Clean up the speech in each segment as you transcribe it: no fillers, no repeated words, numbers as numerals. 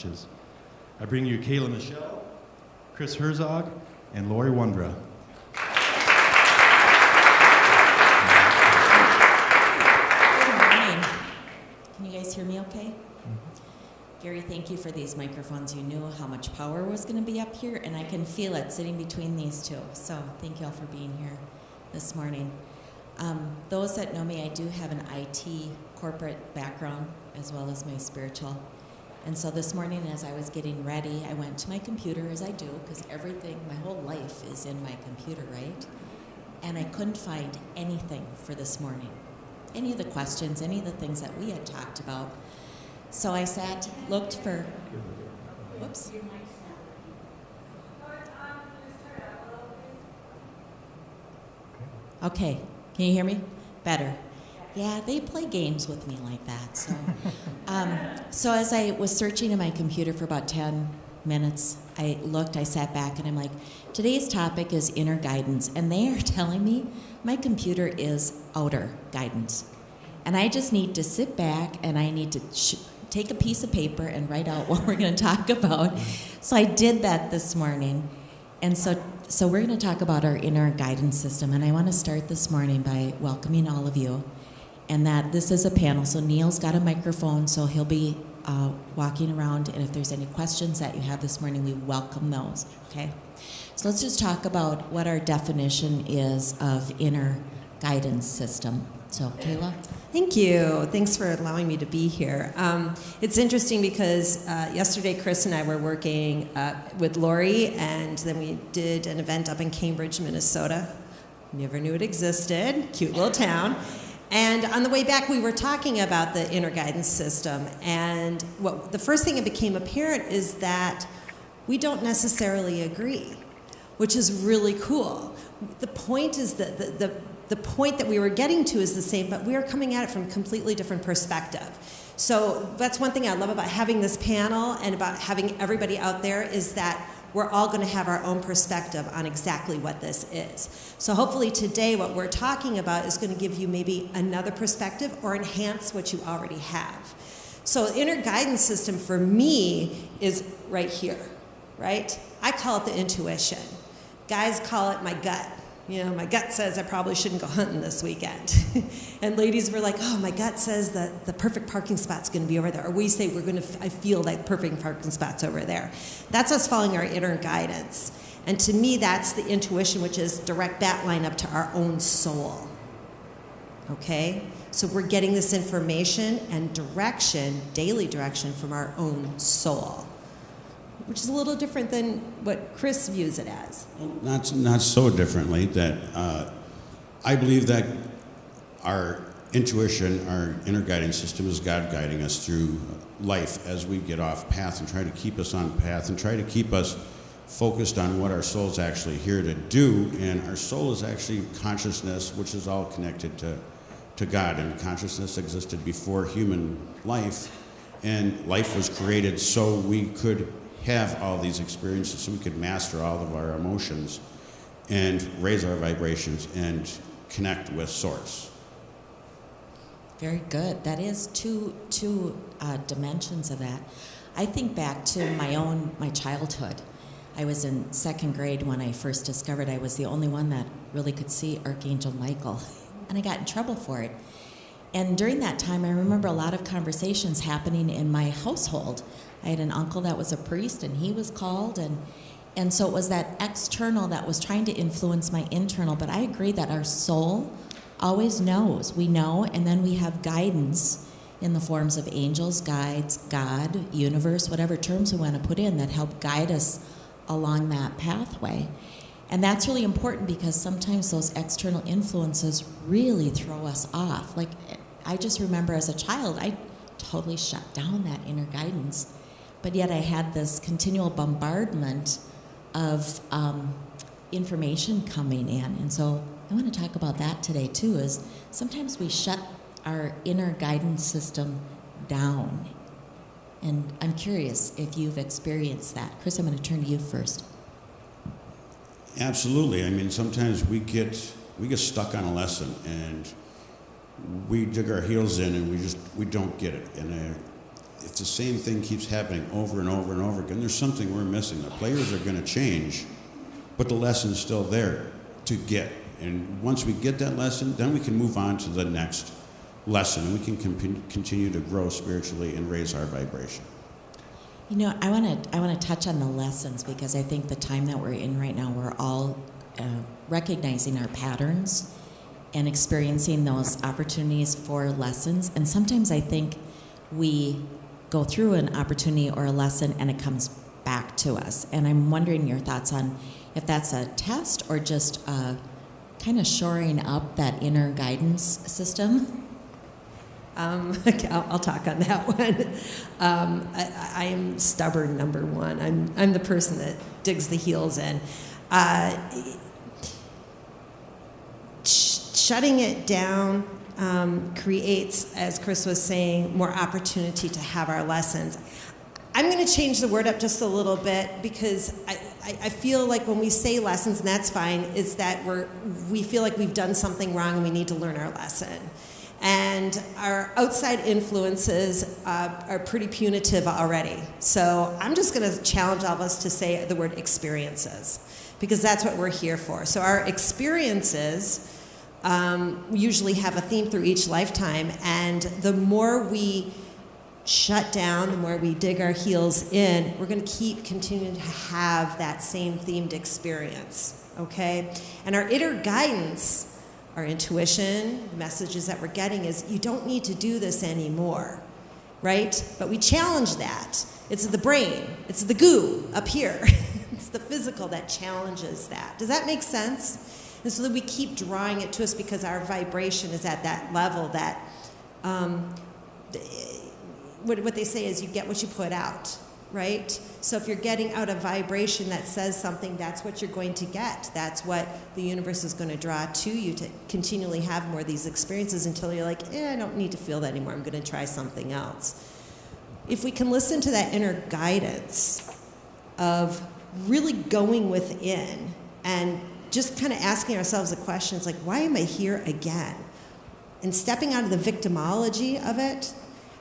touches. I bring you Kayla Michaele, Chris Herzog, and Laurie Wondra. Good morning. Can you guys hear me okay? Gary, thank you for these microphones. You knew how much power was going to be up here, and I can feel it sitting between these two. So thank you all for being here this morning. Those that know me, I do have an IT corporate background as well as my spiritual. And so this morning as I was getting ready, I went to my computer, as I do, because everything, my whole life is in my computer, right? And I couldn't find anything for this morning. Any of the questions, any of the things that we had talked about. So I sat, looked for, whoops. Okay, can you hear me? Better. Yeah, they play games with me like that. So, so as I was searching in my computer for about 10 minutes, I sat back, and I'm like, today's topic is inner guidance. And they are telling me my computer is outer guidance. And I just need to sit back, and I need to take a piece of paper and write out what we're going to talk about. So I did that this morning. And so we're going to talk about our inner guidance system. And I want to start this morning by welcoming all of you. And that this is a panel, so Neil's got a microphone, so he'll be walking around, and if there's any questions that you have this morning, we welcome those, okay? So let's just talk about what our definition is of inner guidance system. So, Kayla? Thank you. Thanks for allowing me to be here. It's interesting because yesterday Chris and I were working with Laurie, and then we did an event up in Cambridge, Minnesota. Never knew it existed. Cute little town. And on the way back, we were talking about the inner guidance system. And the first thing that became apparent is that we don't necessarily agree, which is really cool. The point is that the point that we were getting to is the same, but we are coming at it from a completely different perspective. So that's one thing I love about having this panel and about having everybody out there is that we're all going to have our own perspective on exactly what this is. So hopefully today what we're talking about is going to give you maybe another perspective or enhance what you already have. So the inner guidance system for me is right here, right? I call it the intuition. Guys call it my gut. You know, my gut says I probably shouldn't go hunting this weekend. And ladies were like, oh, my gut says that the perfect parking spot's going to be over there. Or we say I feel like perfect parking spot's over there. That's us following our inner guidance. And to me, that's the intuition, which is direct bat line up to our own soul. Okay? So we're getting this information and direction, daily direction from our own soul, which is a little different than what Chris views it as. Not so differently. That I believe that our intuition, our inner guiding system, is God guiding us through life as we get off path and try to keep us on path and try to keep us focused on what our soul's actually here to do. And our soul is actually consciousness, which is all connected to God. And consciousness existed before human life, and life was created so we could have all these experiences, so we could master all of our emotions and raise our vibrations and connect with Source. Very good. That is two dimensions of that. I think back to my childhood. I was in second grade when I first discovered I was the only one that really could see Archangel Michael, and I got in trouble for it. And during that time, I remember a lot of conversations happening in my household. I had an uncle that was a priest, and he was called, and so it was that external that was trying to influence my internal. But I agree that our soul always knows. We know, and then we have guidance in the forms of angels, guides, God, universe, whatever terms we want to put in that help guide us along that pathway. And that's really important because sometimes those external influences really throw us off. Like, I just remember as a child, I totally shut down that inner guidance. But yet I had this continual bombardment of information coming in. And so I want to talk about that today too, is sometimes we shut our inner guidance system down. And I'm curious if you've experienced that. Chris, I'm going to turn to you first. Absolutely. I mean, sometimes we get stuck on a lesson and we dig our heels in and we don't get it. And if the same thing keeps happening over and over and over again, there's something we're missing. The players are going to change, but the lesson's still there to get. And once we get that lesson, then we can move on to the next lesson, and we can continue to grow spiritually and raise our vibration. You know, I want to touch on the lessons, because I think the time that we're in right now, we're all recognizing our patterns and experiencing those opportunities for lessons. And sometimes I think we go through an opportunity or a lesson and it comes back to us. And I'm wondering your thoughts on if that's a test or just kind of shoring up that inner guidance system. Okay, I'll talk on that one. I am stubborn, number one. I'm the person that digs the heels in. Shutting it down creates, as Chris was saying, more opportunity to have our lessons. I'm going to change the word up just a little bit, because I feel like when we say lessons, and that's fine, is that we feel like we've done something wrong and we need to learn our lesson. And our outside influences are pretty punitive already. So I'm just going to challenge all of us to say the word experiences, because that's what we're here for. So our experiences usually have a theme through each lifetime, and the more we shut down, the more we dig our heels in, we're going to keep continuing to have that same themed experience, okay? And our inner guidance, our intuition, the messages that we're getting is, you don't need to do this anymore, right? But we challenge that. It's the brain. It's the goo up here. It's the physical that challenges that. Does that make sense? And so that we keep drawing it to us, because our vibration is at that level that what they say is you get what you put out, right? So if you're getting out a vibration that says something, that's what you're going to get. That's what the universe is going to draw to you, to continually have more of these experiences until you're like, I don't need to feel that anymore. I'm going to try something else. If we can listen to that inner guidance of really going within and just kind of asking ourselves the questions like, why am I here again? And stepping out of the victimology of it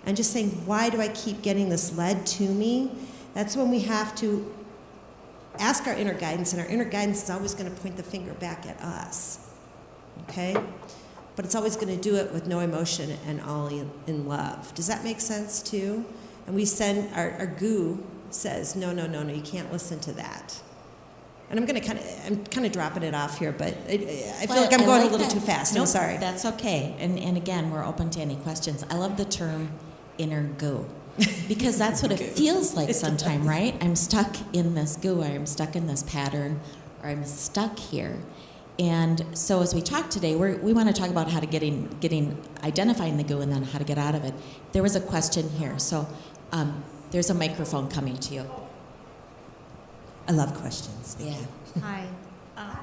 and just saying, why do I keep getting this led to me? That's when we have to ask our inner guidance, and our inner guidance is always going to point the finger back at us, okay? But it's always going to do it with no emotion and all in love. Does that make sense too? And we send, our goo says, no, you can't listen to that. And I'm kind of dropping it off here, but I feel like I'm going a little too fast. Nope, I'm sorry. That's okay. And again, we're open to any questions. I love the term inner goo, because that's what it feels like sometimes, right? I'm stuck in this goo, or I'm stuck in this pattern, or I'm stuck here. And so as we talk today, we want to talk about how to identifying the goo and then how to get out of it. There was a question here, so there's a microphone coming to you. I love questions. Yeah. Hi. Am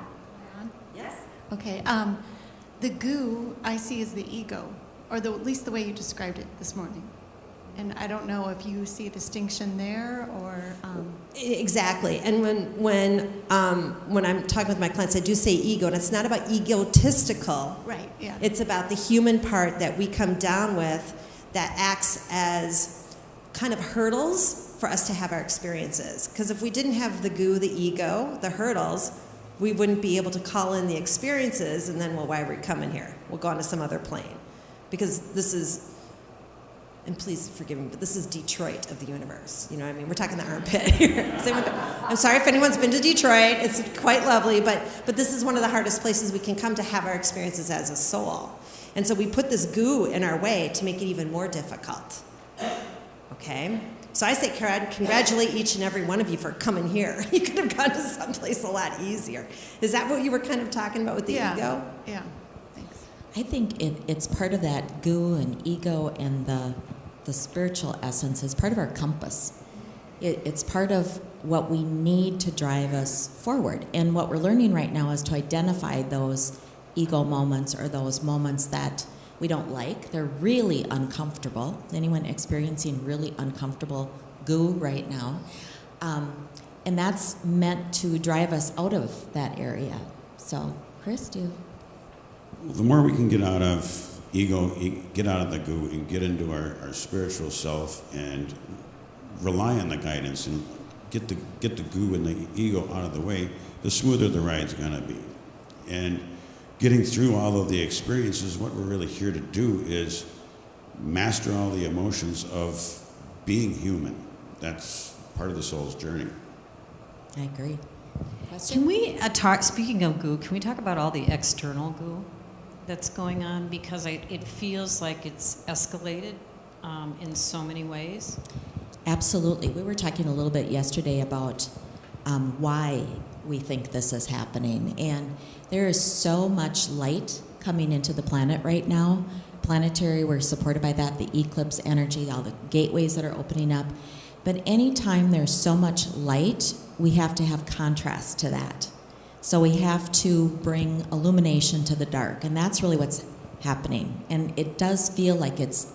I on? Yes. Okay. The goo I see is the ego, or at least the way you described it this morning. And I don't know if you see a distinction there, or. Exactly. And when I'm talking with my clients, I do say ego, and it's not about egotistical. Right. Yeah. It's about the human part that we come down with that acts as kind of hurdles for us to have our experiences. Because if we didn't have the goo, the ego, the hurdles, we wouldn't be able to call in the experiences, and then, well, why are we coming here? We'll go on to some other plane. Because this is, and please forgive me, but this is Detroit of the universe. You know what I mean? We're talking the armpit here. I'm sorry if anyone's been to Detroit. It's quite lovely, but this is one of the hardest places we can come to have our experiences as a soul. And so we put this goo in our way to make it even more difficult. Okay? So I say, congratulate each and every one of you for coming here. You could have gone to someplace a lot easier. Is that what you were kind of talking about with the ego? Yeah. Thanks. I think it's part of that goo and ego and the spiritual essence is part of our compass. It's part of what we need to drive us forward. And what we're learning right now is to identify those ego moments, or those moments that we don't like. They're really uncomfortable. Is anyone experiencing really uncomfortable goo right now? And that's meant to drive us out of that area. So, Chris, do you? The more we can get out of get out of the goo and get into our spiritual self and rely on the guidance and get the goo and the ego out of the way, the smoother the ride's gonna be. And getting through all of the experiences, what we're really here to do is master all the emotions of being human. That's part of the soul's journey. I agree. Question? Can we talk, speaking of goo, can we talk about all the external goo that's going on? Because it feels like it's escalated in so many ways. Absolutely. We were talking a little bit yesterday about why we think this is happening. And there is so much light coming into the planet right now. Planetary, we're supported by that, the eclipse energy, all the gateways that are opening up. But anytime there's so much light, we have to have contrast to that. So we have to bring illumination to the dark. And that's really what's happening. And it does feel like it's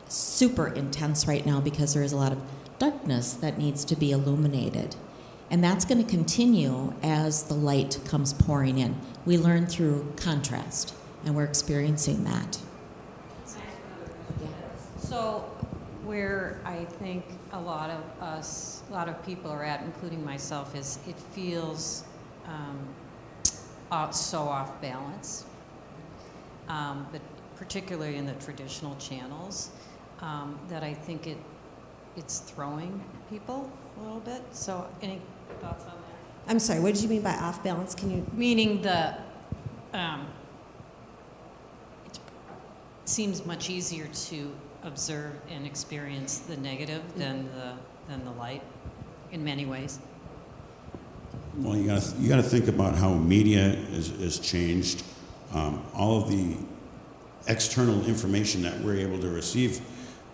super intense right now because there is a lot of darkness that needs to be illuminated. And that's going to continue as the light comes pouring in. We learn through contrast, and we're experiencing that. So where I think a lot of people are at, including myself, is it feels so off balance, but particularly in the traditional channels, that I think it's throwing people a little bit. So any thoughts on that? I'm sorry, what did you mean by off balance? Can you? Meaning it seems much easier to observe and experience the negative than the light in many ways. Well, you gotta think about how media is changed. All of the external information that we're able to receive.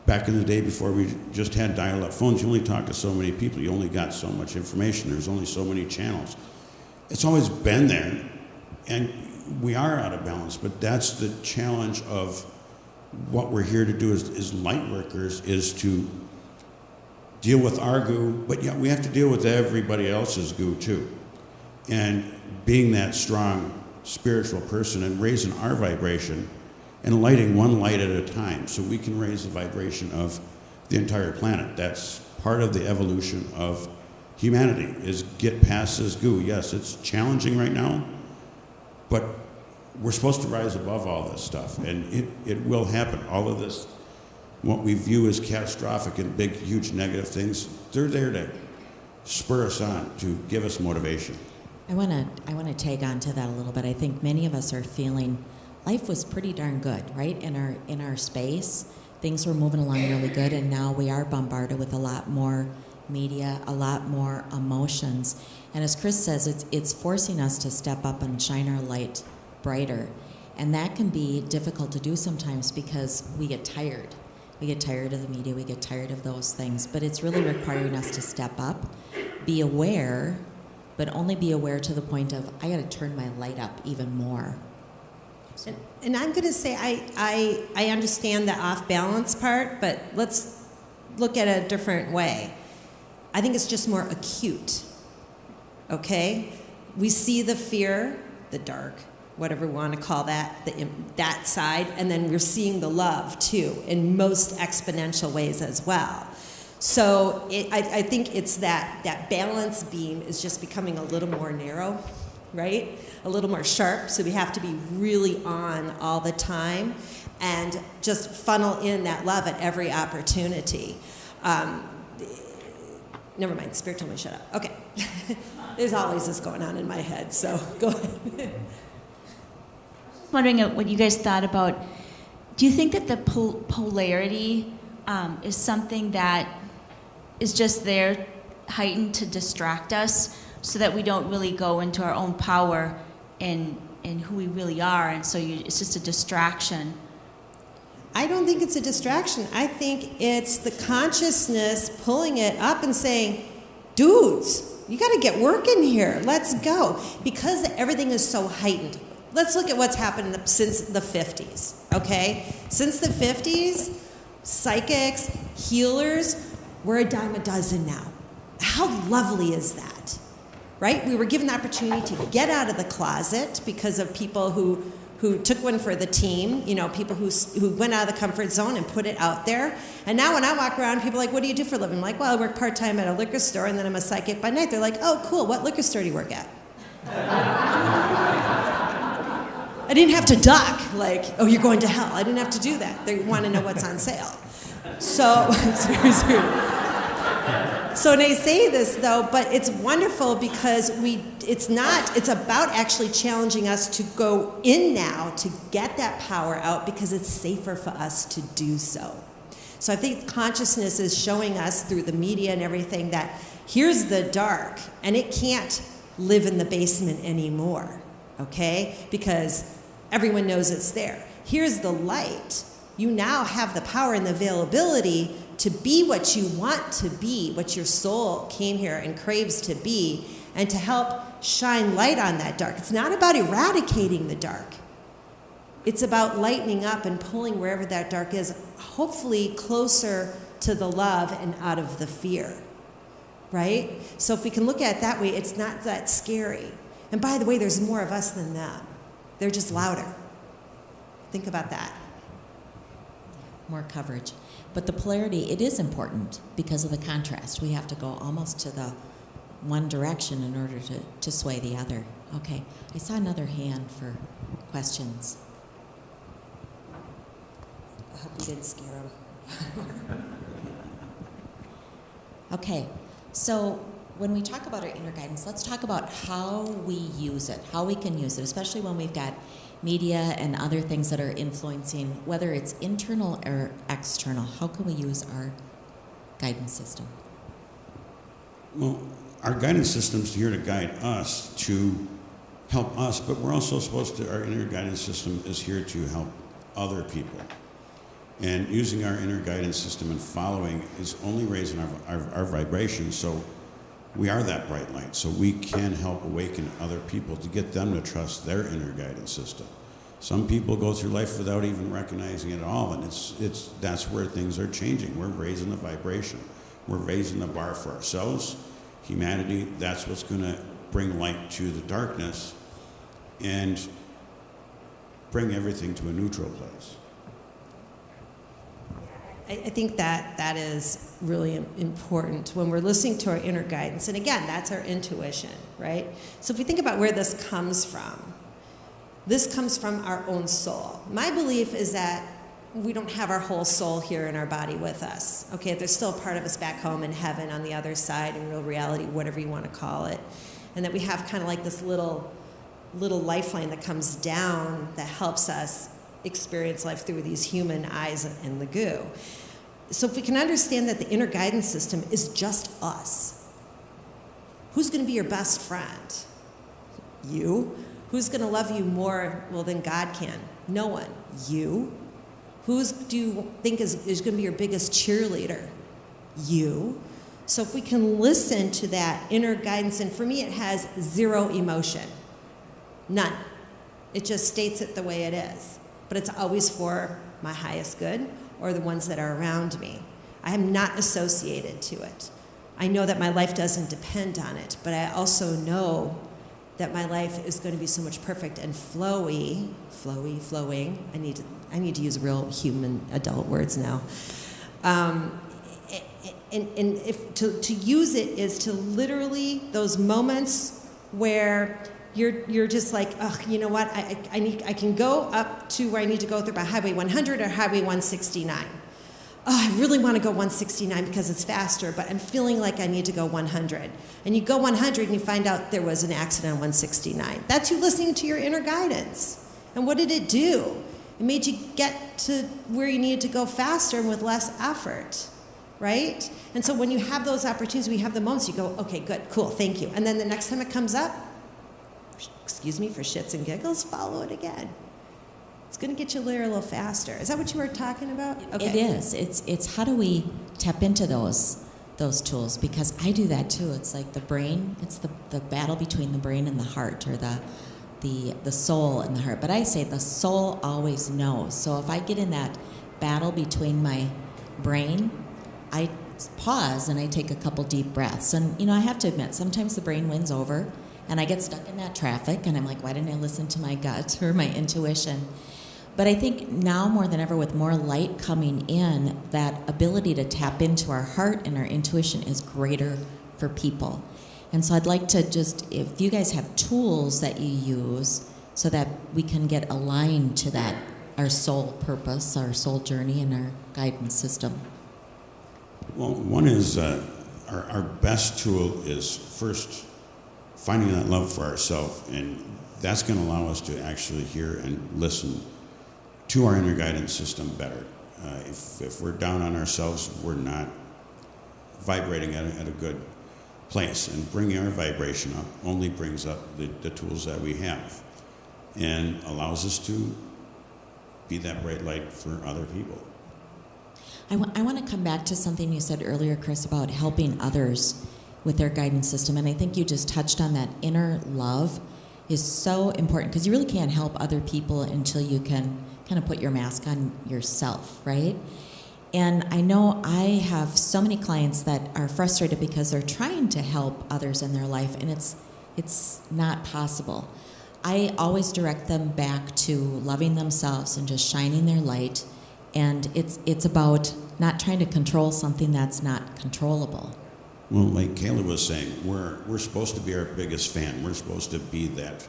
Back in the day, before we just had dial-up phones, you only talked to so many people. You only got so much information. There's only so many channels. It's always been there, and we are out of balance. But that's the challenge of what we're here to do as light workers, is to deal with our goo, but yet we have to deal with everybody else's goo too. And being that strong spiritual person and raising our vibration and lighting one light at a time so we can raise the vibration of the entire planet. That's part of the evolution of humanity, is get past this goo. Yes, it's challenging right now, but we're supposed to rise above all this stuff, and it will happen. All of this, what we view as catastrophic and big, huge negative things, they're there to spur us on, to give us motivation. I want to tag on to that a little bit. I think many of us are feeling life was pretty darn good, right? In our space, things were moving along really good, and now we are bombarded with a lot more media, a lot more emotions. And as Chris says, it's forcing us to step up and shine our light brighter. And that can be difficult to do sometimes because we get tired. We get tired of the media, we get tired of those things. But it's really requiring us to step up, be aware, but only be aware to the point of, I got to turn my light up even more. And I'm going to say I understand the off balance part, but let's look at a different way. I think it's just more acute. Okay? We see the fear, the dark, whatever we want to call that, that side, and then we're seeing the love too, in most exponential ways as well. So I think it's that balance beam is just becoming a little more narrow, right? A little more sharp, so we have to be really on all the time and just funnel in that love at every opportunity. Never mind, Spirit told me to shut up. Okay. There's always this going on in my head, so go ahead. Wondering what you guys thought about, do you think that the polarity is something that is just there heightened to distract us so that we don't really go into our own power in who we really are, and so it's just a distraction? I don't think it's a distraction. I think it's the consciousness pulling it up and saying, dudes, you got to get working here. Let's go. Because everything is so heightened. Let's look at what's happened since the 50s, okay? Since the 50s, psychics, healers, we're a dime a dozen now. How lovely is that, right? We were given the opportunity to get out of the closet because of people who who took one for the team, people who went out of the comfort zone and put it out there. And now when I walk around, people are like, what do you do for a living? I'm like, well, I work part-time at a liquor store, and then I'm a psychic by night. They're like, oh, cool, what liquor store do you work at? I didn't have to duck, like, oh, you're going to hell. I didn't have to do that. They want to know what's on sale. So, it's very true. So, and I say this, though, but it's wonderful because it's about actually challenging us to go in now to get that power out because it's safer for us to do so. So I think consciousness is showing us through the media and everything that here's the dark, and it can't live in the basement anymore, okay? Because everyone knows it's there. Here's the light. You now have the power and the availability to be what you want to be, what your soul came here and craves to be, and to help shine light on that dark. It's not about eradicating the dark. It's about lightening up and pulling wherever that dark is, hopefully closer to the love and out of the fear, right? So if we can look at it that way, it's not that scary. And by the way, there's more of us than them. They're just louder. Think about that. More coverage. But the polarity, it is important because of the contrast. We have to go almost to the one direction in order to sway the other. Okay, I saw another hand for questions. I hope you didn't scare them. Okay, so when we talk about our inner guidance, let's talk about how we use it, how we can use it, especially when we've got media and other things that are influencing, whether it's internal or external. How can we use our guidance system? Well, our guidance system's here to guide us, to help us, but we're also our inner guidance system is here to help other people. And using our inner guidance system and following is only raising our vibration, so we are that bright light, so we can help awaken other people to get them to trust their inner guidance system. Some people go through life without even recognizing it at all, and that's where things are changing. We're raising the vibration. We're raising the bar for ourselves, humanity. That's what's going to bring light to the darkness and bring everything to a neutral place. I think that is really important when we're listening to our inner guidance. And again, that's our intuition, right? So if we think about where this comes from our own soul. My belief is that we don't have our whole soul here in our body with us. Okay, there's still a part of us back home in heaven on the other side, in real reality, whatever you want to call it. And that we have kind of like this little lifeline that comes down that helps us experience life through these human eyes and the goo. So if we can understand that the inner guidance system is just us, who's going to be your best friend? You. Who's going to love you more, than God can? No one. You. Do you think is going to be your biggest cheerleader? You. So if we can listen to that inner guidance, and for me it has zero emotion. None. It just states it the way it is. But it's always for my highest good or the ones that are around me. I am not associated to it. I know that my life doesn't depend on it, but I also know that my life is going to be so much perfect and flowing. I need to use real human adult words now. And if to use it is to literally those moments where you're just like, oh, you know what? I can go up to where I need to go through by Highway 100 or Highway 169. Oh, I really want to go 169 because it's faster, but I'm feeling like I need to go 100. And you go 100 and you find out there was an accident on 169. That's you listening to your inner guidance. And what did it do? It made you get to where you needed to go faster and with less effort, right? And so when you have those opportunities, we have the moments, you go, okay, good, cool, thank you. And then the next time it comes up, excuse me, for shits and giggles, follow it again. It's going to get you there a little faster. Is that what you were talking about? Okay. It is. It's how do we tap into those tools? Because I do that too. It's like the brain. It's the battle between the brain and the heart, or the soul and the heart. But I say the soul always knows. So if I get in that battle between my brain, I pause and I take a couple deep breaths. And I have to admit, sometimes the brain wins over, And I get stuck in that traffic, and I'm like, why didn't I listen to my gut or my intuition? But I think now more than ever, with more light coming in, that ability to tap into our heart and our intuition is greater for people. And so I'd like to just, if you guys have tools that you use so that we can get aligned to that, our soul purpose, our soul journey, and our guidance system. Well, one is our best tool is first finding that love for ourselves, and that's going to allow us to actually hear and listen to our inner guidance system better. If we're down on ourselves, we're not vibrating at a good place, and bringing our vibration up only brings up the tools that we have and allows us to be that bright light for other people. I want to come back to something you said earlier, Chris, about helping others with their guidance system. And I think you just touched on that. Inner love is so important, because you really can't help other people until you can kind of put your mask on yourself, right? And I know I have so many clients that are frustrated because they're trying to help others in their life, and it's not possible. I always direct them back to loving themselves and just shining their light. And it's about not trying to control something that's not controllable. Well, like Kayla was saying, we're supposed to be our biggest fan. We're supposed to be that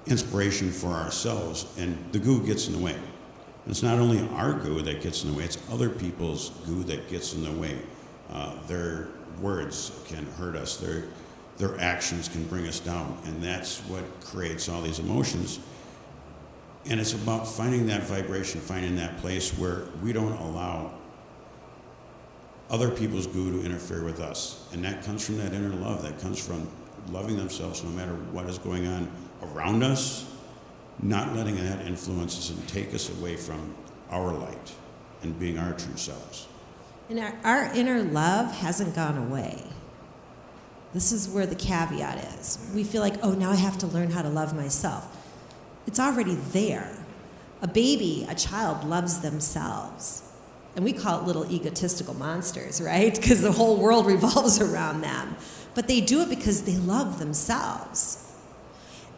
inspiration for ourselves, and the goo gets in the way. And it's not only our goo that gets in the way, it's other people's goo that gets in the way. Their words can hurt us. Their actions can bring us down, and that's what creates all these emotions. And it's about finding that vibration, finding that place where we don't allow other people's goo to interfere with us. And that comes from that inner love. That comes from loving themselves no matter what is going on around us, not letting that influence us and take us away from our light and being our true selves. And our inner love hasn't gone away. This is where the caveat is. We feel like, oh, now I have to learn how to love myself. It's already there. A baby, a child loves themselves. And we call it little egotistical monsters, right? Because the whole world revolves around them. But they do it because they love themselves.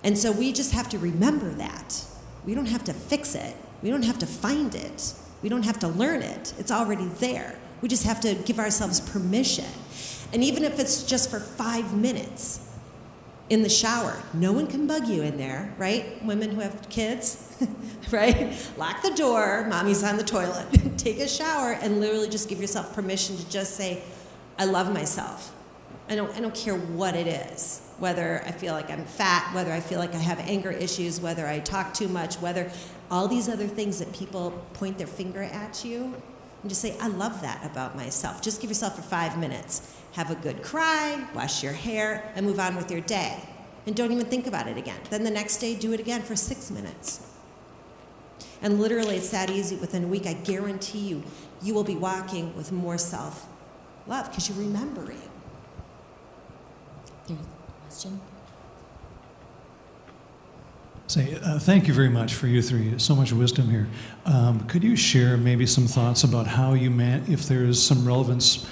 And so we just have to remember that. We don't have to fix it. We don't have to find it. We don't have to learn it. It's already there. We just have to give ourselves permission. And even if it's just for 5 minutes, in the shower. No one can bug you in there, right? Women who have kids, right? Lock the door, mommy's on the toilet. Take a shower and literally just give yourself permission to just say, I love myself. I don't care what it is, whether I feel like I'm fat, whether I feel like I have anger issues, whether I talk too much, whether all these other things that people point their finger at you, and just say, I love that about myself. Just give yourself for 5 minutes. Have a good cry, wash your hair, and move on with your day. And don't even think about it again. Then the next day, do it again for 6 minutes. And literally, it's that easy. Within a week, I guarantee you, you will be walking with more self-love because you're remembering. There's a question? Thank you very much for you three. So much wisdom here. Could you share maybe some thoughts about how you if there is some relevance,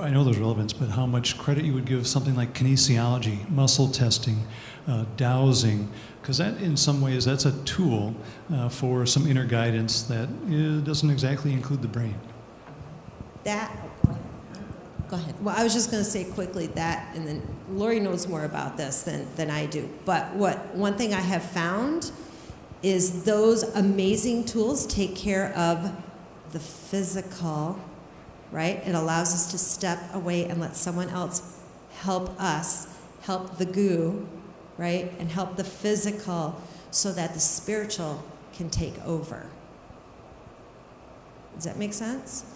I know there's relevance, but how much credit you would give something like kinesiology, muscle testing, dowsing, because that in some ways that's a tool for some inner guidance that doesn't exactly include the brain. Go ahead. Well, I was just going to say quickly that, and then Laurie knows more about this than I do. But one thing I have found is those amazing tools take care of the physical, right? It allows us to step away and let someone else help us, help the goo, right? And help the physical so that the spiritual can take over. Does that make sense?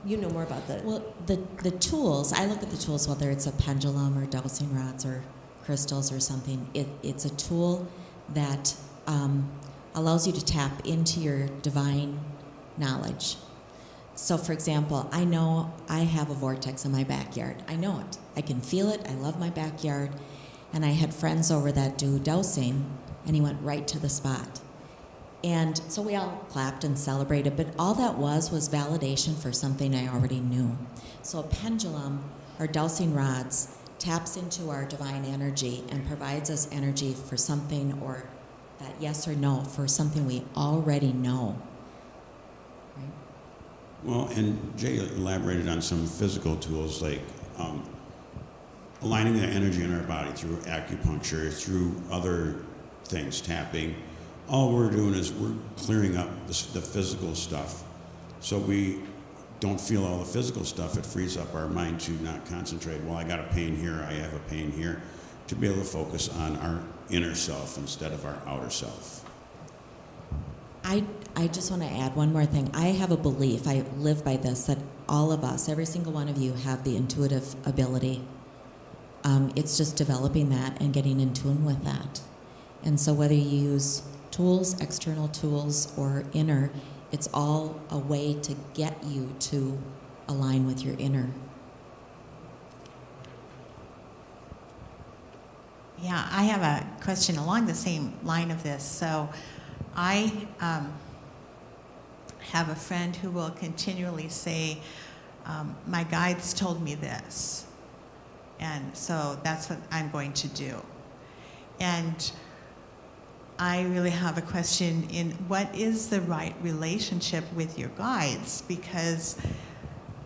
You know more about that. Well, the tools, I look at the tools, whether it's a pendulum or dowsing rods or crystals or something, it's a tool that allows you to tap into your divine knowledge. So, for example, I know I have a vortex in my backyard. I know it. I can feel it. I love my backyard. And I had friends over that do dowsing, and he went right to the spot. And so we all clapped and celebrated, but all that was validation for something I already knew. So a pendulum or dowsing rods taps into our divine energy and provides us energy for something, or that yes or no for something we already know. Right? Well, and Jay elaborated on some physical tools like aligning the energy in our body through acupuncture, through other things, tapping. All we're doing is we're clearing up the physical stuff, so we don't feel all the physical stuff. It frees up our mind to not concentrate. Well, I got a pain here, I have a pain here, to be able to focus on our inner self instead of our outer self. I just want to add one more thing. I have a belief, I live by this, that all of us, every single one of you, have the intuitive ability. It's just developing that and getting in tune with that. And so whether you use tools, external tools, or inner, it's all a way to get you to align with your inner. Yeah, I have a question along the same line of this. So I have a friend who will continually say, my guides told me this, and so that's what I'm going to do. And I really have a question in what is the right relationship with your guides? Because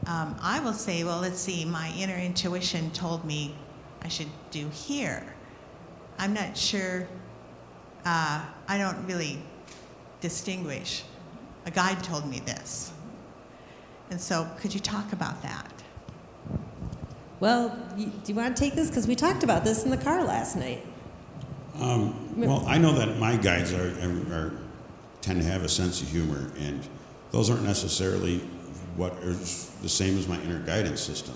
I will say, well, let's see, my inner intuition told me I should do here. I'm not sure, I don't really distinguish. A guide told me this. And so could you talk about that? Well, do you want to take this? Because we talked about this in the car last night. Well, I know that my guides tend to have a sense of humor, and those aren't necessarily what is the same as my inner guidance system.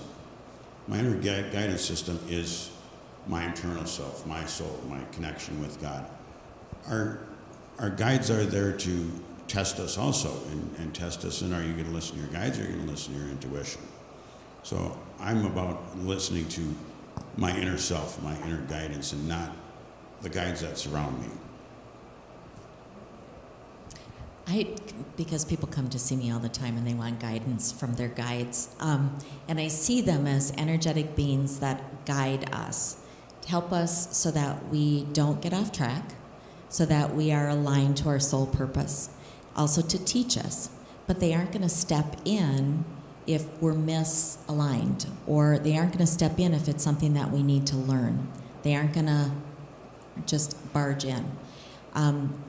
My inner guidance system is my internal self, my soul, my connection with God. Our guides are there to test us also, and test us in, are you going to listen to your guides, or are you going to listen to your intuition? So I'm about listening to my inner self, my inner guidance, and not the guides that surround me. Because people come to see me all the time and they want guidance from their guides. And I see them as energetic beings that guide us, to help us so that we don't get off track, so that we are aligned to our soul purpose, also to teach us. But they aren't going to step in if we're misaligned, or they aren't going to step in if it's something that we need to learn. They aren't going to just barge in.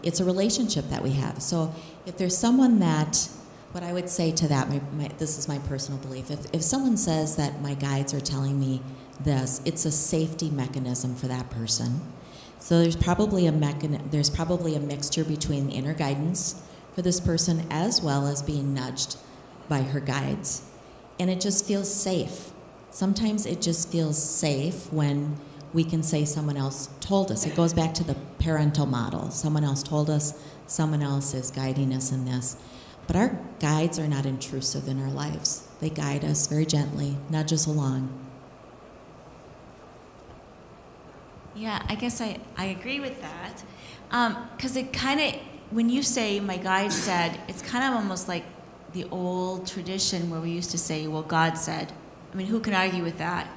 It's a relationship that we have. So if there's someone that, what I would say to that, this is my personal belief, if someone says that my guides are telling me this, it's a safety mechanism for that person. So there's probably a mixture between inner guidance for this person as well as being nudged by her guides. And it just feels safe. Sometimes it just feels safe when we can say someone else told us. It goes back to the parental model. Someone else told us, someone else is guiding us in this. But our guides are not intrusive in our lives. They guide us very gently, nudge us along. Yeah, I guess I agree with that. Because it kind of, when you say my guide said, it's kind of almost like the old tradition where we used to say, well, God said. I mean, who can argue with that?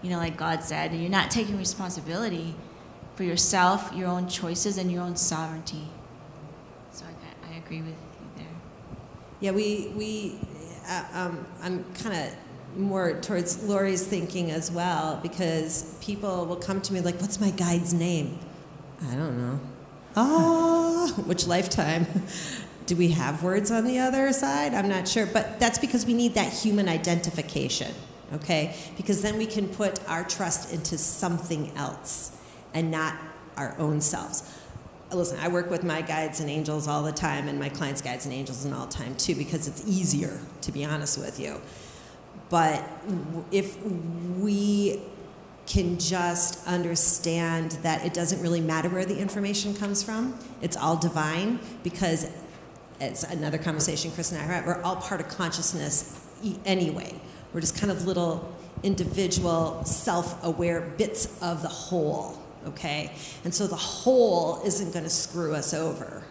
You know, like God said, and you're not taking responsibility for yourself, your own choices, and your own sovereignty. So I agree with you there. Yeah, I'm kind of more towards Laurie's thinking as well, because people will come to me like, what's my guide's name? I don't know. Which lifetime? Do we have words on the other side? I'm not sure, but that's because we need that human identification. Okay? Because then we can put our trust into something else and not our own selves. Listen, I work with my guides and angels all the time, and my clients' guides and angels all the time too, because it's easier, to be honest with you. But if we can just understand that it doesn't really matter where the information comes from, it's all divine, because it's another conversation Chris and I had, we're all part of consciousness anyway. We're just kind of little individual, self-aware bits of the whole, okay? And so the whole isn't going to screw us over.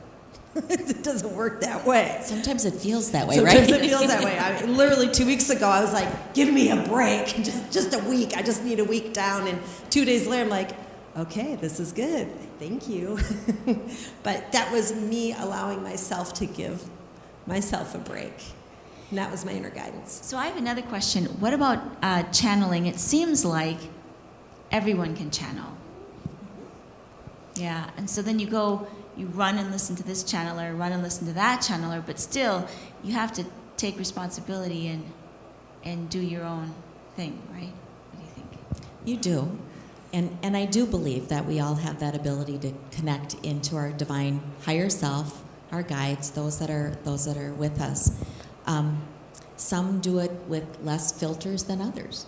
It doesn't work that way. Sometimes it feels that way, Sometimes right? it feels that way. Literally 2 weeks ago, I was like, give me a break. Just a week. I just need a week down. And 2 days later, I'm like, okay, this is good. Thank you. But that was me allowing myself to give myself a break. And that was my inner guidance. So I have another question. What about channeling? It seems like everyone can channel. Yeah, and so then you run and listen to this channeler, run and listen to that channeler, but still, you have to take responsibility and do your own thing, right? What do you think? You do. And I do believe that we all have that ability to connect into our divine higher self, our guides, those that are with us. Some do it with less filters than others,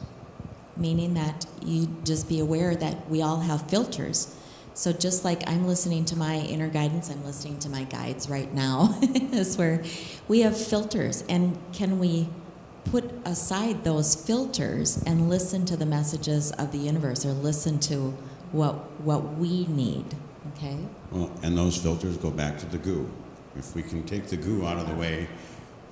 meaning that you just be aware that we all have filters. So just like I'm listening to my inner guidance, I'm listening to my guides right now. It's where we have filters. And can we put aside those filters and listen to the messages of the universe, or listen to what we need, okay? Well, and those filters go back to the goo. If we can take the goo out of the way,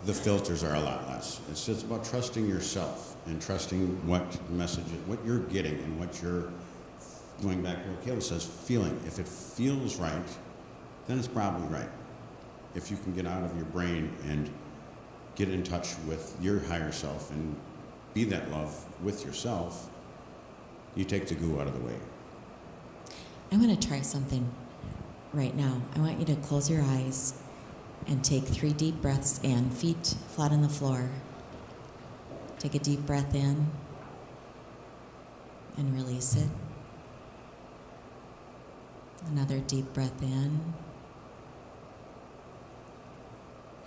the filters are a lot less. It's just about trusting yourself and trusting what message, what you're getting, and what you're, going back to what Kayla says, feeling. If it feels right, then it's probably right. If you can get out of your brain and get in touch with your higher self and be that love with yourself, you take the goo out of the way. I want to try something right now. I want you to close your eyes and take 3 deep breaths in, feet flat on the floor. Take a deep breath in and release it. Another deep breath in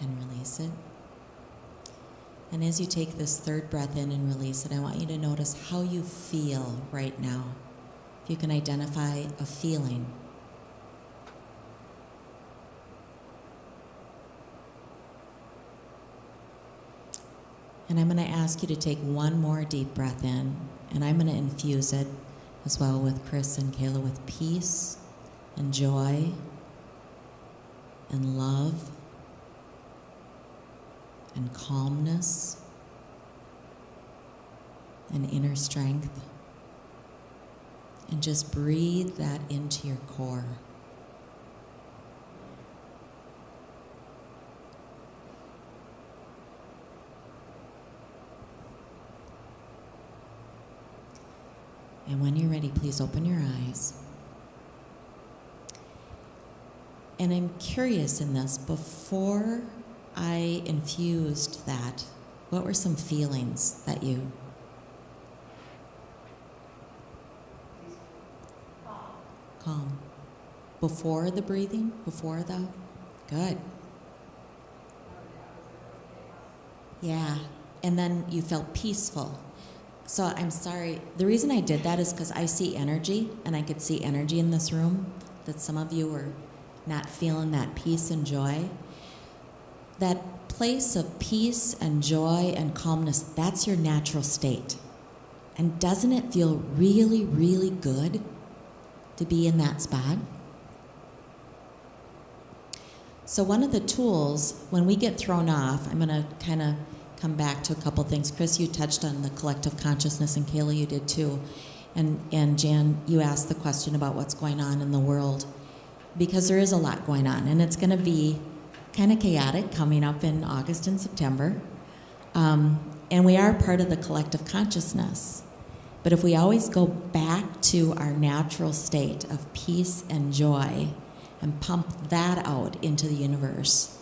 and release it. And as you take this 3rd breath in and release it, I want you to notice how you feel right now. If you can identify a feeling. And I'm going to ask you to take 1 more deep breath in, and I'm going to infuse it as well with Chris and Kayla with peace and joy and love and calmness and inner strength. And just breathe that into your core. And when you're ready, please open your eyes. And I'm curious in this, before I infused that, what were some feelings that you... Calm. Before the breathing? Before the... Good. Yeah. And then you felt peaceful. So I'm sorry. The reason I did that is because I see energy, and I could see energy in this room, that some of you were not feeling that peace and joy. That place of peace and joy and calmness, that's your natural state. And doesn't it feel really, really good to be in that spot? So one of the tools, when we get thrown off, I'm going to kind of come back to a couple things. Chris, you touched on the collective consciousness, and Kayla, you did too. And Jan, you asked the question about what's going on in the world, because there is a lot going on, and it's going to be kind of chaotic coming up in August and September. And we are part of the collective consciousness. But if we always go back to our natural state of peace and joy and pump that out into the universe,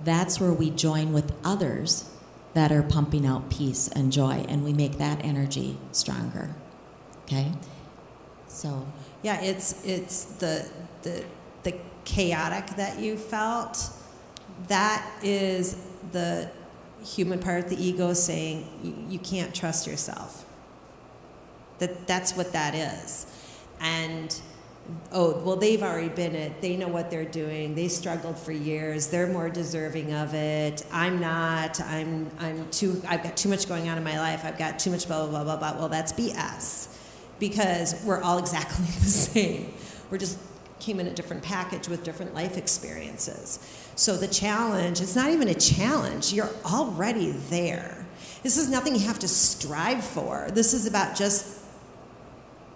that's where we join with others that are pumping out peace and joy, and we make that energy stronger. Okay? So Yeah, it's the chaotic that you felt. That is the human part, the ego, saying you can't trust yourself. That's what that is. And oh, well, they've already been it. They know what they're doing. They struggled for years. They're more deserving of it. I'm not. I've got too much going on in my life. I've got too much blah, blah, blah, blah, blah. Well, that's BS, because we're all exactly the same. We're just came in a different package with different life experiences. So the challenge, it's not even a challenge. You're already there. This is nothing you have to strive for. This is about just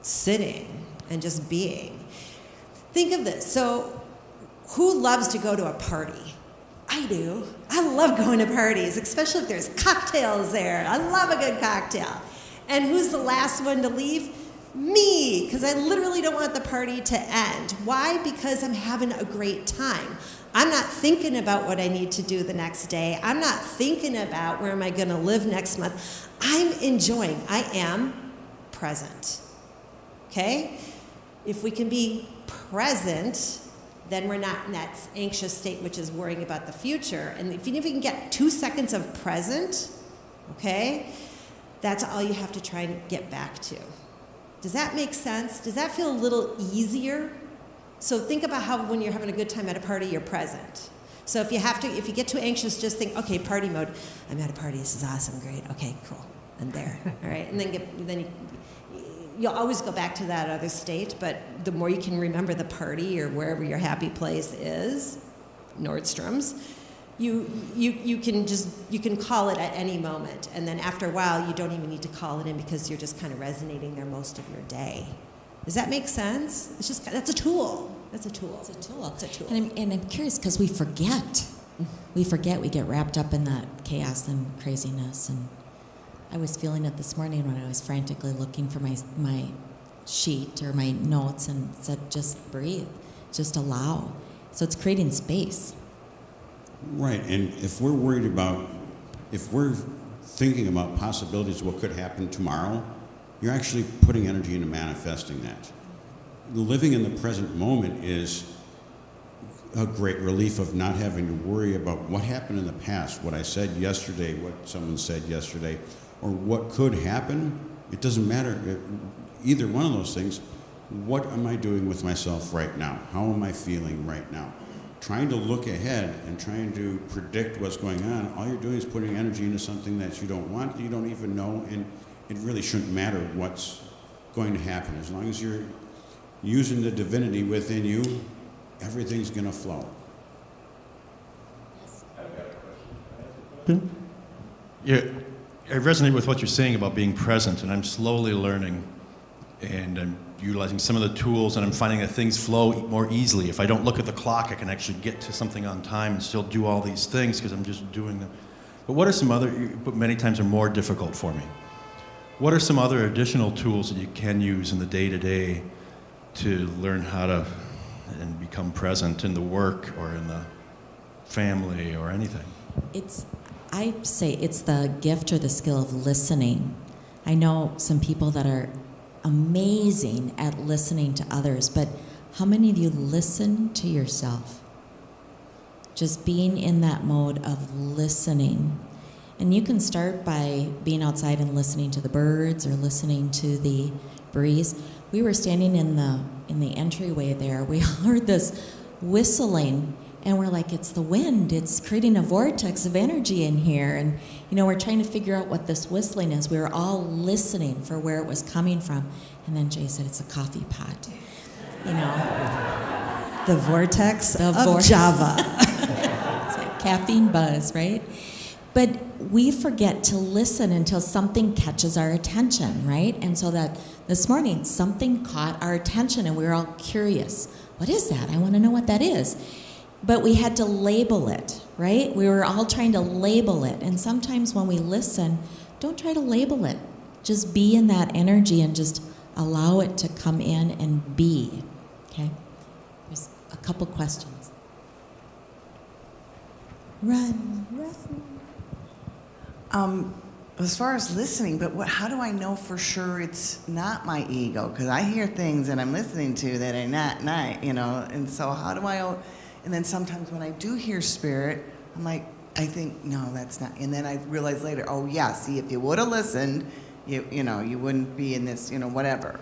sitting and just being. Think of this. So who loves to go to a party? I do. I love going to parties, especially if there's cocktails there. I love a good cocktail. And who's the last one to leave? Me, because I literally don't want the party to end. Why? Because I'm having a great time. I'm not thinking about what I need to do the next day. I'm not thinking about where am I going to live next month. I'm enjoying. I am present. Okay? If we can be present, then we're not in that anxious state, which is worrying about the future. And if you can get 2 seconds of present, okay, that's all you have to try and get back to. Does that make sense? Does that feel a little easier? So think about how when you're having a good time at a party, you're present. So if you get too anxious, just think, okay, party mode. I'm at a party. This is awesome, great. Okay, cool. I'm there. All right, and then you'll always go back to that other state. But the more you can remember the party or wherever your happy place is, Nordstrom's, you can call it at any moment. And then after a while, you don't even need to call it in because you're just kind of resonating there most of your day. Does that make sense? It's just, that's a tool. That's a tool. It's a tool. It's a tool. And I'm curious because we forget. We forget. We get wrapped up in that chaos and craziness. And I was feeling it this morning when I was frantically looking for my sheet or my notes and said, just breathe. Just allow. So it's creating space. Right, and if we're thinking about possibilities of what could happen tomorrow, you're actually putting energy into manifesting that. Living in the present moment is a great relief of not having to worry about what happened in the past, what I said yesterday, what someone said yesterday, or what could happen. It doesn't matter, either one of those things. What am I doing with myself right now? How am I feeling right now? Trying to look ahead and trying to predict what's going on, all you're doing is putting energy into something that you don't want, you don't even know, and it really shouldn't matter what's going to happen. As long as you're using the divinity within you, everything's going to flow. Yeah, I resonate with what you're saying about being present, and I'm slowly learning, and I'm utilizing some of the tools, and I'm finding that things flow more easily. If I don't look at the clock, I can actually get to something on time and still do all these things because I'm just doing them. But what are some other, but many times are more difficult for me? What are some other additional tools that you can use in the day-to-day to learn how to and become present in the work or in the family or anything? I say it's the gift or the skill of listening. I know some people that are amazing at listening to others, but how many of you listen to yourself? Just being in that mode of listening. And you can start by being outside and listening to the birds or listening to the breeze. We were standing in the entryway there. We heard this whistling, and we're like, it's the wind. It's creating a vortex of energy in here. And, we're trying to figure out what this whistling is. We were all listening for where it was coming from. And then Jay said, it's a coffee pot. The vortex of Java. It's like caffeine buzz, right? But we forget to listen until something catches our attention, right? And so that this morning, something caught our attention, and we were all curious. What is that? I want to know what that is. But we had to label it, right? We were all trying to label it. And sometimes when we listen, don't try to label it. Just be in that energy and just allow it to come in and be, okay? There's a couple questions. Run. As far as listening, but how do I know for sure it's not my ego? Because I hear things that I'm listening to that are not, and so how do I, and then sometimes when I do hear spirit, I'm like, I think, no, that's not, and then I realize later, oh yeah, see, if you would have listened, you wouldn't be in this, whatever.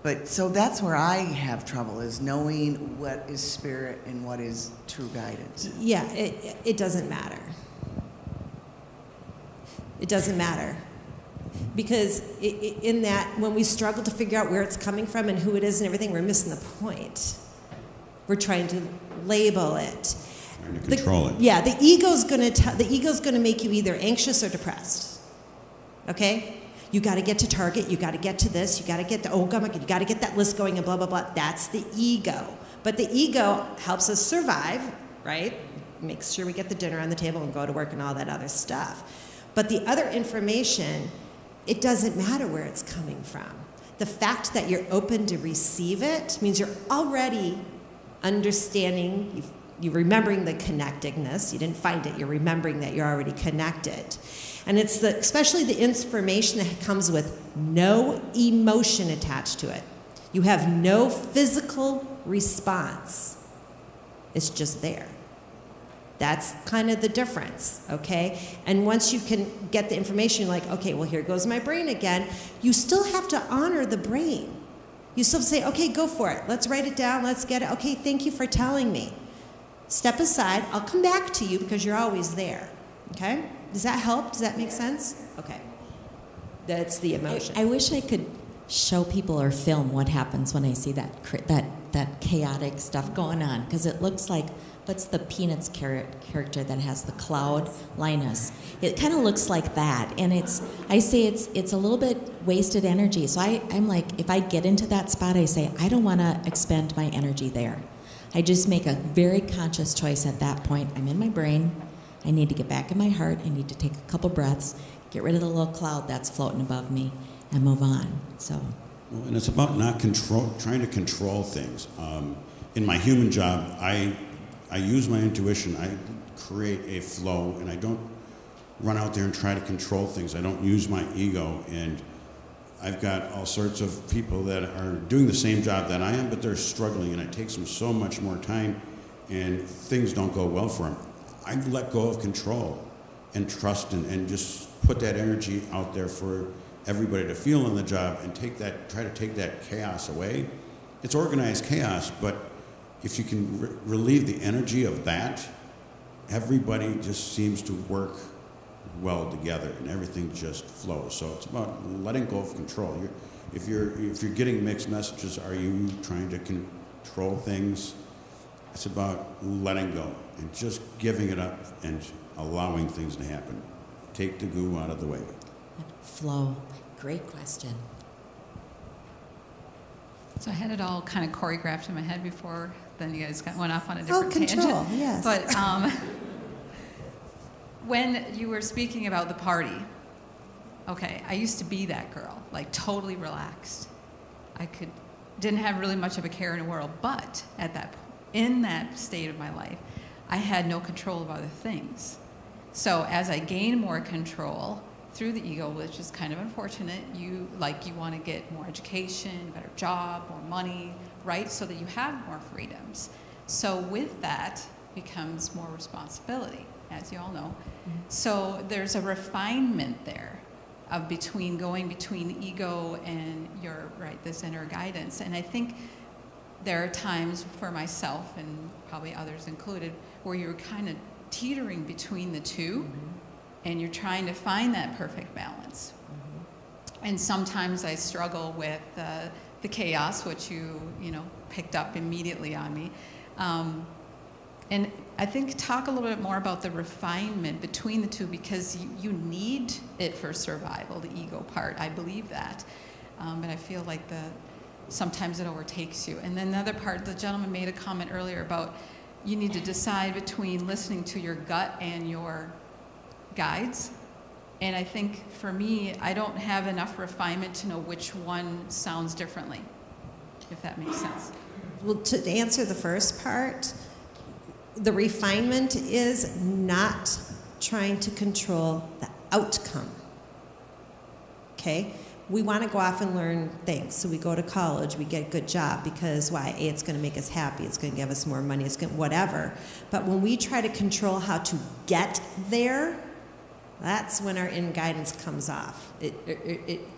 But so that's where I have trouble, is knowing what is spirit and what is true guidance. Yeah, it doesn't matter. It doesn't matter. Because in that, when we struggle to figure out where it's coming from and who it is and everything, we're missing the point. We're trying to label it. Trying to control it. Yeah, the ego's gonna make you either anxious or depressed. Okay? You got to get to Target. You got to get to this. You got to get to, oh God, you got to get that list going and blah, blah, blah. That's the ego. But the ego helps us survive, right? Makes sure we get the dinner on the table and go to work and all that other stuff. But the other information, it doesn't matter where it's coming from. The fact that you're open to receive it means you're already understanding, you're remembering the connectedness. You didn't find it. You're remembering that you're already connected. And it's especially the information that comes with no emotion attached to it. You have no physical response. It's just there. That's kind of the difference, okay? And once you can get the information, like, okay, well, here goes my brain again, you still have to honor the brain. You still say, okay, go for it. Let's write it down. Let's get it. Okay, thank you for telling me. Step aside. I'll come back to you because you're always there, okay? Does that help? Does that make sense? Okay. That's the emotion. I wish I could show people or film what happens when I see that chaotic stuff going on, because it looks like, what's the Peanuts character that has the cloud? Linus. It kind of looks like that, and I say it's a little bit wasted energy. So I'm like, if I get into that spot, I say, I don't want to expend my energy there. I just make a very conscious choice at that point. I'm in my brain. I need to get back in my heart. I need to take a couple breaths, get rid of the little cloud that's floating above me, and move on. So. Well, and it's about trying to control things. In my human job, I use my intuition. I create a flow, and I don't run out there and try to control things. I don't use my ego. And I've got all sorts of people that are doing the same job that I am, but they're struggling, and it takes them so much more time, and things don't go well for them. I let go of control and trust and just put that energy out there for everybody to feel in the job and try to take that chaos away. It's organized chaos, but if you can relieve the energy of that, everybody just seems to work well together and everything just flows. So it's about letting go of control. If you're getting mixed messages, are you trying to control things? It's about letting go and just giving it up and allowing things to happen. Take the goo out of the way. Flow. Great question. So I had it all kind of choreographed in my head before then you guys went off on a different control, tangent. yes. But when you were speaking about the party, okay, I used to be that girl, like totally relaxed. Didn't have really much of a care in the world, but in that state of my life, I had no control of other things. So as I gained more control through the ego, which is kind of unfortunate, you want to get more education, better job, more money, right? So that you have more freedoms. So with that becomes more responsibility, as you all know. Mm-hmm. So there's a refinement there of going between ego and this inner guidance. And I think there are times for myself, and probably others included, where you're kind of teetering between the two, mm-hmm. and you're trying to find that perfect balance. Mm-hmm. And sometimes I struggle with the chaos, which you picked up immediately on me. And I think talk a little bit more about the refinement between the two, because you need it for survival, the ego part. I believe that. But I feel like sometimes it overtakes you. And then another part, the gentleman made a comment earlier about you need to decide between listening to your gut and your guides. And I think for me, I don't have enough refinement to know which one sounds differently, if that makes sense. Well, to answer the first part, the refinement is not trying to control the outcome. Okay? We want to go off and learn things. So we go to college, we get a good job because why? A, it's going to make us happy, it's going to give us more money, it's going to whatever. But when we try to control how to get there, that's when our inner guidance comes off.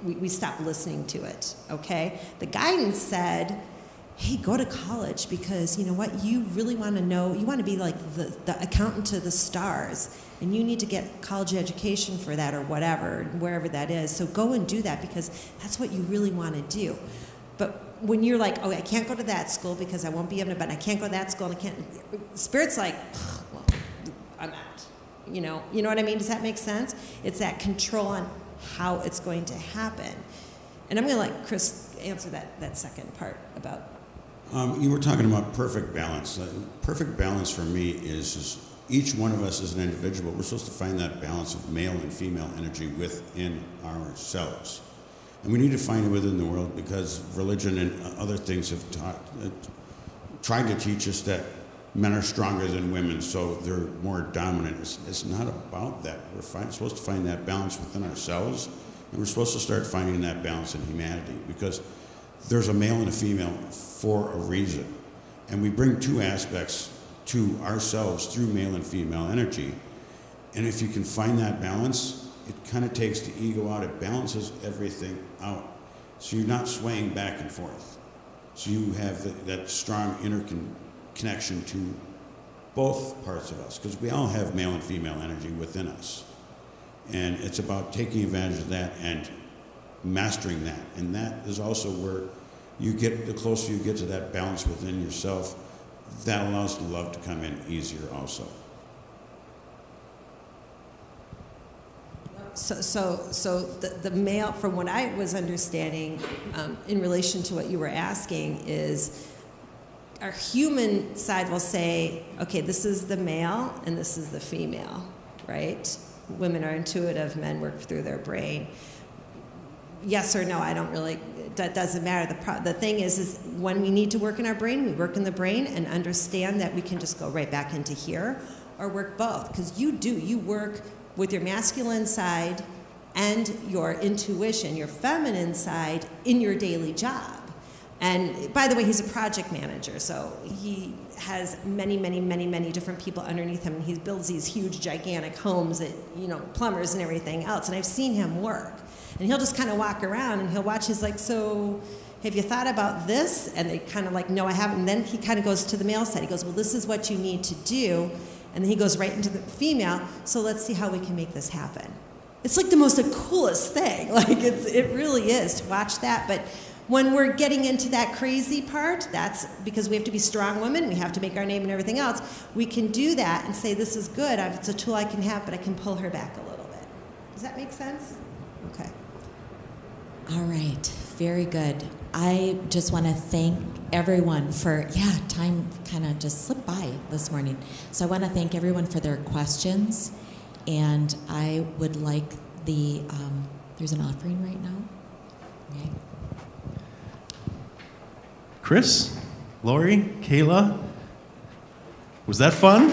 We stop listening to it, okay? The guidance said, hey, go to college because you know what? You really want to know, you want to be like the accountant to the stars, and you need to get college education for that or whatever, wherever that is. So go and do that because that's what you really want to do. But when you're like, oh, I can't go to that school because I won't be able to, but I can't go to that school and I can't, Spirit's like, well, I'm out. You know what I mean? Does that make sense? It's that control on how it's going to happen. And I'm going to let Chris answer that second part about. You were talking about perfect balance. Perfect balance for me is each one of us as an individual, we're supposed to find that balance of male and female energy within ourselves. And we need to find it within the world because religion and other things have tried to teach us that men are stronger than women, so they're more dominant. It's not about that. We're supposed to find that balance within ourselves, and we're supposed to start finding that balance in humanity because there's a male and a female for a reason. And we bring two aspects to ourselves through male and female energy. And if you can find that balance, it kind of takes the ego out. It balances everything out. So you're not swaying back and forth. So you have that strong inner connection to both parts of us, because we all have male and female energy within us. And it's about taking advantage of that and mastering that. And that is also where you get, the closer you get to that balance within yourself, that allows the love to come in easier also. So the male, from what I was understanding, in relation to what you were asking, is our human side will say, okay, this is the male and this is the female, right? Women are intuitive, men work through their brain. Yes or no, I don't really, that doesn't matter. The thing is when we need to work in our brain, we work in the brain and understand that we can just go right back into here or work both. Because you work with your masculine side and your intuition, your feminine side in your daily job. And by the way, he's a project manager, so he has many different people underneath him, and he builds these huge, gigantic homes that, plumbers and everything else. And I've seen him work. And he'll just kind of walk around and he'll watch. He's like, so have you thought about this? And they kind of like, no, I haven't. And then he kind of goes to the male side. He goes, well, this is what you need to do. And then he goes right into the female. So let's see how we can make this happen. It's like the most coolest thing. Like it really is to watch that. But when we're getting into that crazy part, that's because we have to be strong women. We have to make our name and everything else. We can do that and say, this is good. It's a tool I can have, but I can pull her back a little bit. Does that make sense? Okay. All right, very good. I just want to thank everyone for, time kind of just slipped by this morning. So I want to thank everyone for their questions. And I would like there's an offering right now. Okay. Chris, Laurie, Kayla, was that fun?